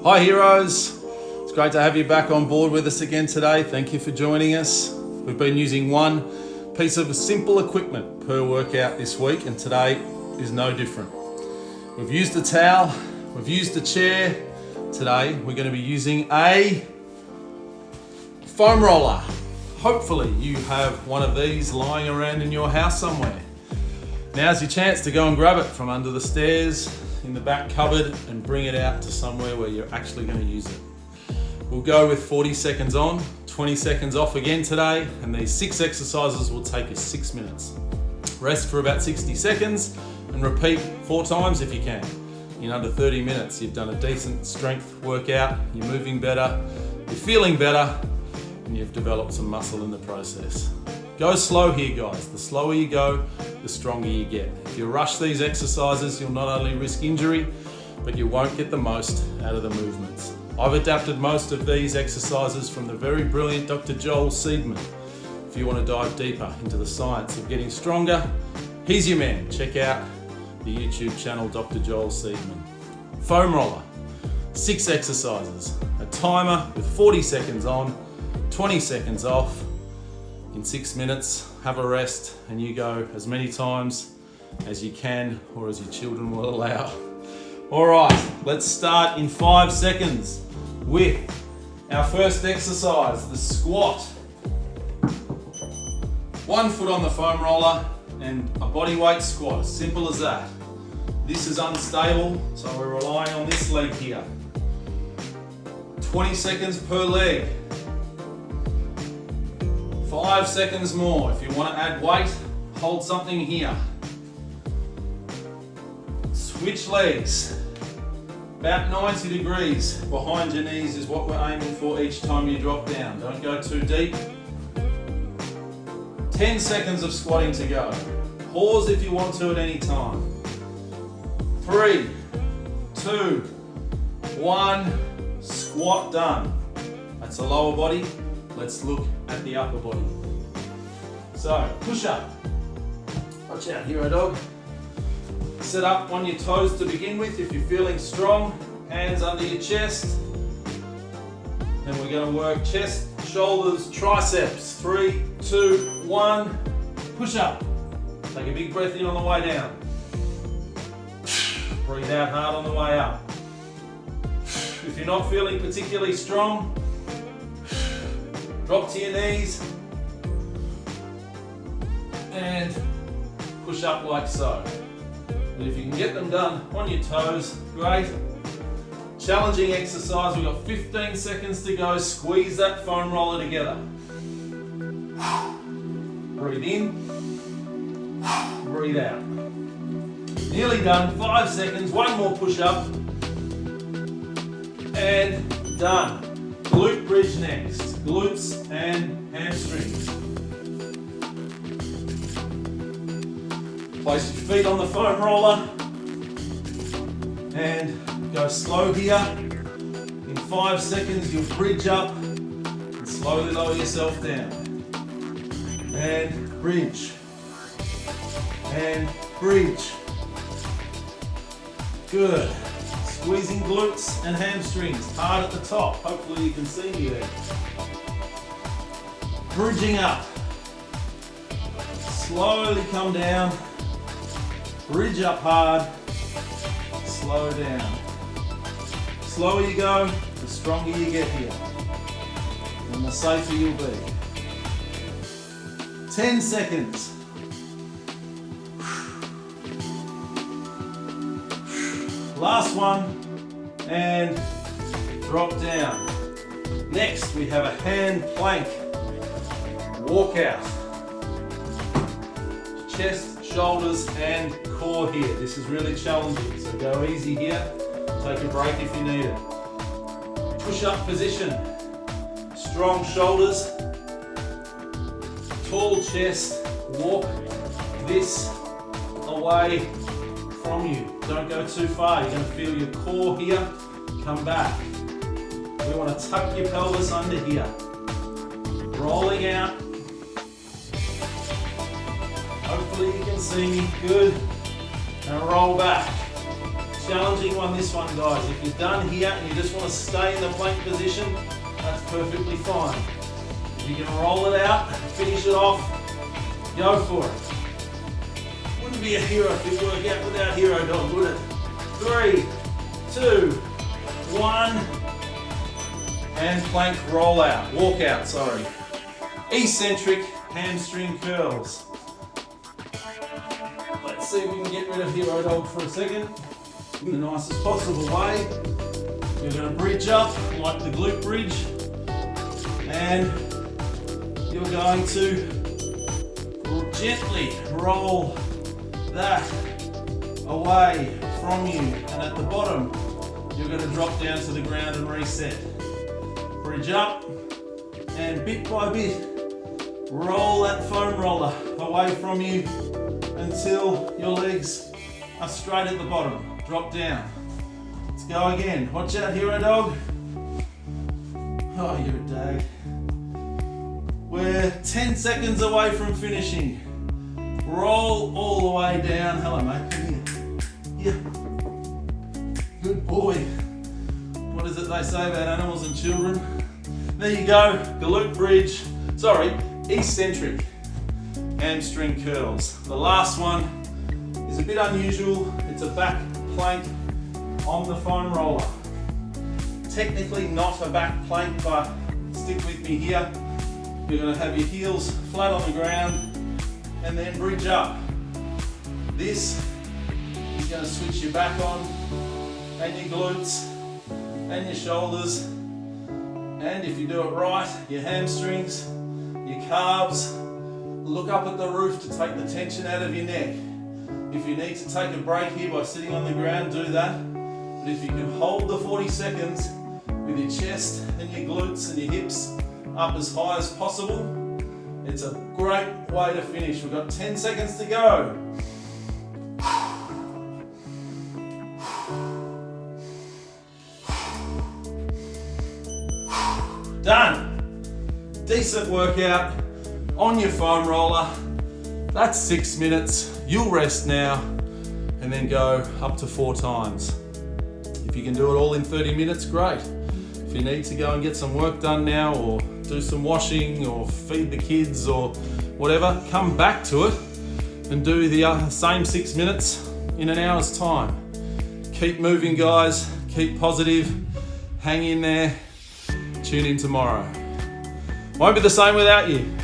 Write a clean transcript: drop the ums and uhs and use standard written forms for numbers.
Hi heroes, it's great to have you back on board with us again today. Thank you for joining us. We've been using one piece of simple equipment per workout this week, and today is no different. We've used a towel, we've used a chair. Today we're going to be using a foam roller. Hopefully you have one of these lying around in your house somewhere. Now's your chance to go and grab it from under the stairs, in the back cupboard, and bring it out to somewhere where you're actually going to use it. We'll go with 40 seconds on, 20 seconds off again today, and these 6 exercises will take you 6 minutes. Rest for about 60 seconds and repeat 4 times if you can. In under 30 minutes, you've done a decent strength workout, you're moving better, you're feeling better, and you've developed some muscle in the process. Go slow here, guys. The slower you go, the stronger you get. If you rush these exercises, you'll not only risk injury, but you won't get the most out of the movements. I've adapted most of these exercises from the very brilliant Dr. Joel Seedman. If you want to dive deeper into the science of getting stronger, he's your man. Check out the YouTube channel, Dr. Joel Seedman. Foam roller, 6 exercises, a timer with 40 seconds on, 20 seconds off. In 6 minutes, have a rest, and you go as many times as you can or as your children will allow. All right, let's start in 5 seconds with our first exercise, the squat. 1 foot on the foam roller and a body weight squat, as simple as that. This is unstable, so we're relying on this leg here. 20 seconds per leg. 5 seconds more. If you want to add weight, hold something here. Switch legs. About 90 degrees behind your knees is what we're aiming for each time you drop down. Don't go too deep. 10 seconds of squatting to go. Pause if you want to at any time. 3, 2, 1, squat done. That's the lower body. Let's look at the upper body. So, push up. Watch out, hero dog. Sit up on your toes to begin with if you're feeling strong. Hands under your chest. Then we're going to work chest, shoulders, triceps. 3, 2, 1. Push up. Take a big breath in on the way down. Breathe out hard on the way up. If you're not feeling particularly strong, drop to your knees and push up like so. But if you can get them done on your toes, great. Challenging exercise, we've got 15 seconds to go. Squeeze that foam roller together. Breathe in, breathe out. Nearly done, 5 seconds, 1 more push up. And done. Glute bridge next. Glutes and hamstrings. Place your feet on the foam roller and go slow here. In 5 seconds you'll bridge up and slowly lower yourself down. And bridge. And bridge. Good. Squeezing glutes and hamstrings hard at the top. Hopefully you can see me there. Bridging up. Slowly come down. Bridge up hard. Slow down. Slower you go, the stronger you get here. And the safer you'll be. 10 seconds. Last one, and drop down. Next, we have a hand plank walkout. Chest, shoulders, and core here. This is really challenging, so go easy here. Take a break if you need it. Push-up position. Strong shoulders, tall chest. Walk this away from you. Don't go too far. You're going to feel your core here. Come back. We want to tuck your pelvis under here. Rolling out. Hopefully you can see me. Good. And roll back. Challenging one, this one, guys. If you're done here and you just want to stay in the plank position, that's perfectly fine. If you can roll it out, finish it off, go for it. Wouldn't be a HeroFit workout without Hero Dog, would it? 3, 2, 1, and plank roll out, walk out, sorry. Eccentric hamstring curls. Let's see if we can get rid of Hero Dog for a second in the nicest possible way. We're going to bridge up like the glute bridge, and you're going to gently roll that away from you, and at the bottom you're going to drop down to the ground and reset. Bridge up, and bit by bit roll that foam roller away from you until your legs are straight at the bottom. Drop down. Let's go again. Watch out, Hero Dog. Oh, you're a dag. We're 10 seconds away from finishing. Roll all the way down. Hello, mate. Come here. Yeah. Good boy. What is it they say about animals and children? There you go. Glute bridge. Sorry, eccentric hamstring curls. The last one is a bit unusual. It's a back plank on the foam roller. Technically not a back plank, but stick with me here. You're going to have your heels flat on the ground and then bridge up. This is going to switch your back on and your glutes and your shoulders, and if you do it right, your hamstrings, your calves. Look up at the roof to take the tension out of your neck. If you need to take a break here by sitting on the ground, do that. But if you can hold the 40 seconds with your chest and your glutes and your hips up as high as possible, it's a great way to finish. We've got 10 seconds to go. Done. Decent workout on your foam roller. That's 6 minutes. You'll rest now and then go up to 4 times. If you can do it all in 30 minutes, great. If you need to go and get some work done now, or do some washing, or feed the kids, or whatever, come back to it and do the same 6 minutes in an hour's time. Keep moving, guys. Keep positive. Hang in there. Tune in tomorrow. Won't be the same without you.